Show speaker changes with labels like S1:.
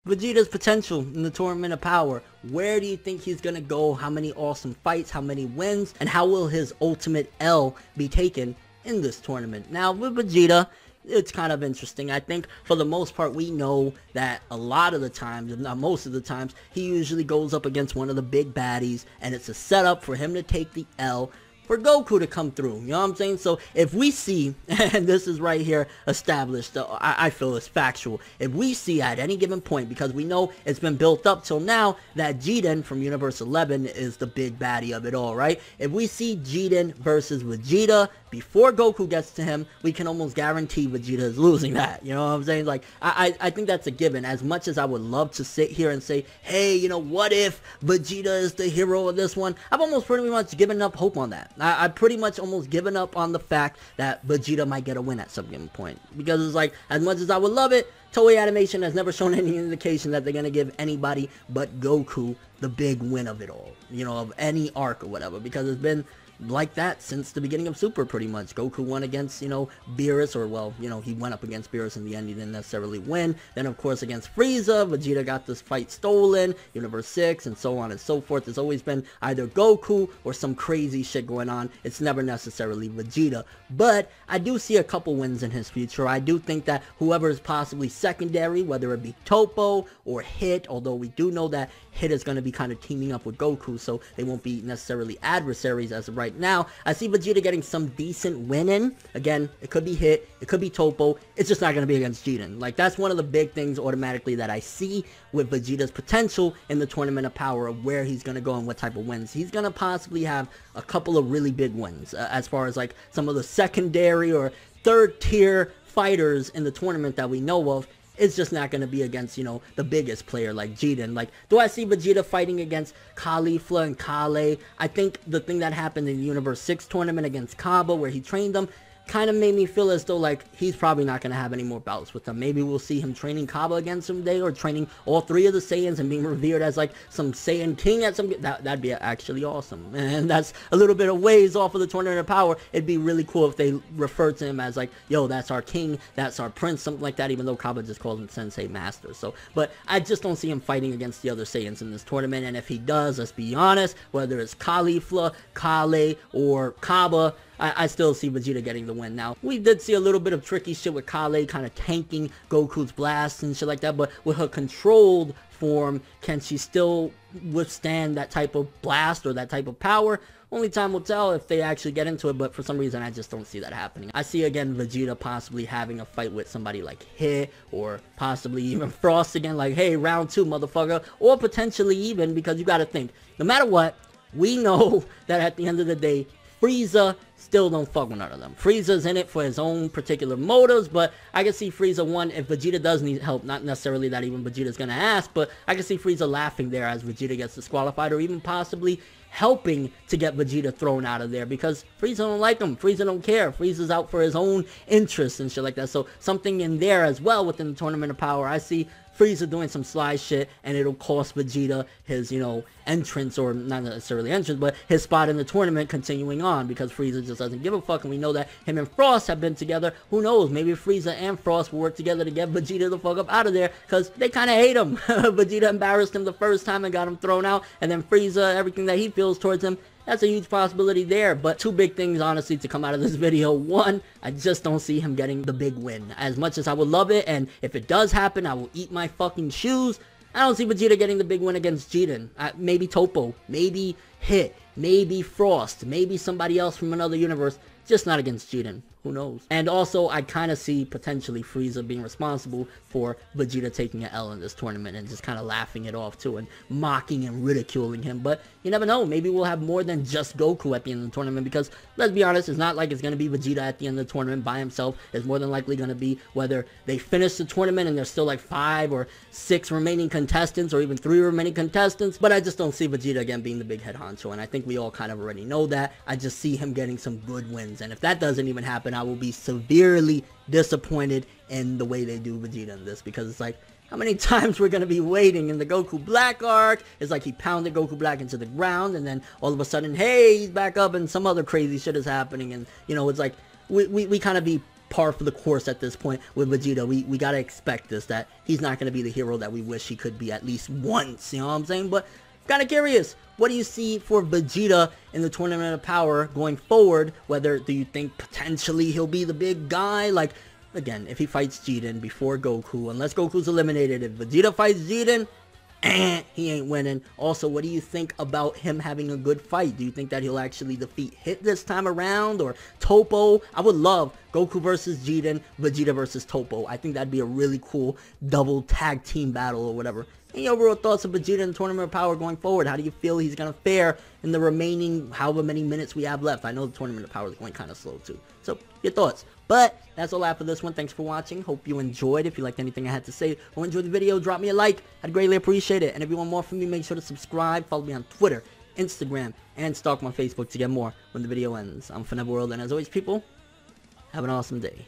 S1: Vegeta's potential in the Tournament of Power. Where do you think he's gonna go? How many awesome fights? How many wins? And how will his ultimate L be taken in this tournament? Now, with Vegeta, it's kind of interesting. I think for the most part we know that a lot of the times, if not most of the times, he usually goes up against one of the big baddies and it's a setup for him to take the L for Goku to come through, you know what I'm saying? So if we see, and this is right here established, I feel it's factual, if we see at any given point, because we know it's been built up till now, that Jiren from Universe 11 is the big baddie of it all, right? If we see Jiren versus Vegeta before Goku gets to him, we can almost guarantee Vegeta is losing that, you know what I'm saying? Like, I think that's a given. As much as I would love to sit here and say, hey, you know, what if Vegeta is the hero of this one? I've almost pretty much given up hope on that. I pretty much almost given up on the fact that Vegeta might get a win at some given point. Because it's like, as much as I would love it, Toei Animation has never shown any indication that they're going to give anybody but Goku the big win of it all. You know, of any arc or whatever. Because it's been like that since the beginning of Super, pretty much. Goku won against, you know, Beerus, or, well, you know, he went up against Beerus in the end, he didn't necessarily win. Then, of course, against Frieza, Vegeta got this fight stolen, Universe 6, and so on and so forth. There's always been either Goku or some crazy shit going on. It's never necessarily Vegeta. But I do see a couple wins in his future. I do think that whoever is possibly secondary, whether it be Toppo or Hit, although we do know that Hit is going to be kind of teaming up with Goku, so they won't be necessarily adversaries as of right now. I see Vegeta getting some decent winning. Again, it could be Hit, it could be Toppo. It's just not going to be against Jiren. Like, that's one of the big things automatically that I see with Vegeta's potential in the Tournament of Power, of where he's going to go and what type of wins. He's going to possibly have a couple of really big wins as far as like some of the secondary or third tier fighters in the tournament that we know of. It's just not going to be against, you know, the biggest player like Jiren. Like, do I see Vegeta fighting against Caulifla and Kale? I think the thing that happened in the Universe 6 tournament against Kaba, where he trained them, kind of made me feel as though, like, he's probably not going to have any more bouts with them. Maybe we'll see him training Kaba again someday, or training all three of the Saiyans and being revered as, like, some Saiyan king at some... That'd be actually awesome. And that's a little bit of ways off of the Tournament of Power. It'd be really cool if they referred to him as, like, yo, that's our king, that's our prince, something like that, even though Kaba just calls him Sensei Master. So, but I just don't see him fighting against the other Saiyans in this tournament, and if he does, let's be honest, whether it's Caulifla, Kale, or Kaba, I still see Vegeta getting the win. Now, we did see a little bit of tricky shit with Kale kind of tanking Goku's blasts and shit like that, but with her controlled form, can she still withstand that type of blast or that type of power? Only time will tell if they actually get into it, but for some reason I just don't see that happening. I see, again, Vegeta possibly having a fight with somebody like Hit, or possibly even Frost again, like, hey, round 2, motherfucker, or potentially even, because you gotta think, no matter what, we know that at the end of the day, Frieza still don't fuck with none of them. Frieza's in it for his own particular motives, but I can see Frieza, one, if Vegeta does need help, not necessarily that even Vegeta's gonna ask, but I can see Frieza laughing there as Vegeta gets disqualified, or even possibly helping to get Vegeta thrown out of there, because Frieza don't like him. Frieza don't care. Frieza's out for his own interests and shit like that. So something in there as well within the Tournament of Power. I see Frieza doing some sly shit, and it'll cost Vegeta his, you know, entrance, or not necessarily entrance, but his spot in the tournament continuing on, because Frieza just doesn't give a fuck, and we know that him and Frost have been together. Who knows, maybe Frieza and Frost will work together to get Vegeta the fuck up out of there, because they kind of hate him. Vegeta embarrassed him the first time and got him thrown out, and then Frieza, everything that he feels towards him, that's a huge possibility there. But two big things, honestly, to come out of this video. One, I just don't see him getting the big win. As much as I would love it, and if it does happen, I will eat my fucking shoes, I don't see Vegeta getting the big win against Jiren. Maybe Toppo, maybe Hit, maybe Frost, maybe somebody else from another universe, just not against Jiren. Who knows? And also, I kind of see potentially Frieza being responsible for Vegeta taking an L in this tournament, and just kind of laughing it off too, and mocking and ridiculing him. But you never know, maybe we'll have more than just Goku at the end of the tournament, because let's be honest, it's not like it's going to be Vegeta at the end of the tournament by himself. It's more than likely going to be whether they finish the tournament and there's still like 5 or 6 remaining contestants, or even 3 remaining contestants. But I just don't see Vegeta again being the big head honcho, and I think we all kind of already know that. I just see him getting some good wins, and if that doesn't even happen, I will be severely disappointed in the way they do Vegeta in this, because it's like, how many times we're going to be waiting in the Goku Black arc? It's like he pounded Goku Black into the ground, and then all of a sudden, hey, he's back up, and some other crazy shit is happening, and, you know, it's like, we kind of be par for the course at this point with Vegeta. We gotta expect this, that he's not gonna be the hero that we wish he could be at least once, you know what I'm saying? But kinda curious, what do you see for Vegeta in the Tournament of Power going forward? Whether do you think potentially he'll be the big guy? Like, again, if he fights Jiren before Goku, unless Goku's eliminated, if Vegeta fights Jiren, he ain't winning. Also, what do you think about him having a good fight? Do you think that he'll actually defeat Hit this time around, or Toppo? I would love Goku versus Jiren, Vegeta versus Toppo. I think that'd be a really cool double tag team battle or whatever. Any overall thoughts of Vegeta in the Tournament of Power going forward? How do you feel he's going to fare in the remaining however many minutes we have left? I know the Tournament of Power is going kind of slow too. So, your thoughts. But, that's all I have for this one. Thanks for watching. Hope you enjoyed. If you liked anything I had to say or enjoyed the video, drop me a like. I'd greatly appreciate it. And if you want more from me, make sure to subscribe. Follow me on Twitter, Instagram, and stalk my Facebook to get more when the video ends. I'm World, and as always, people, have an awesome day.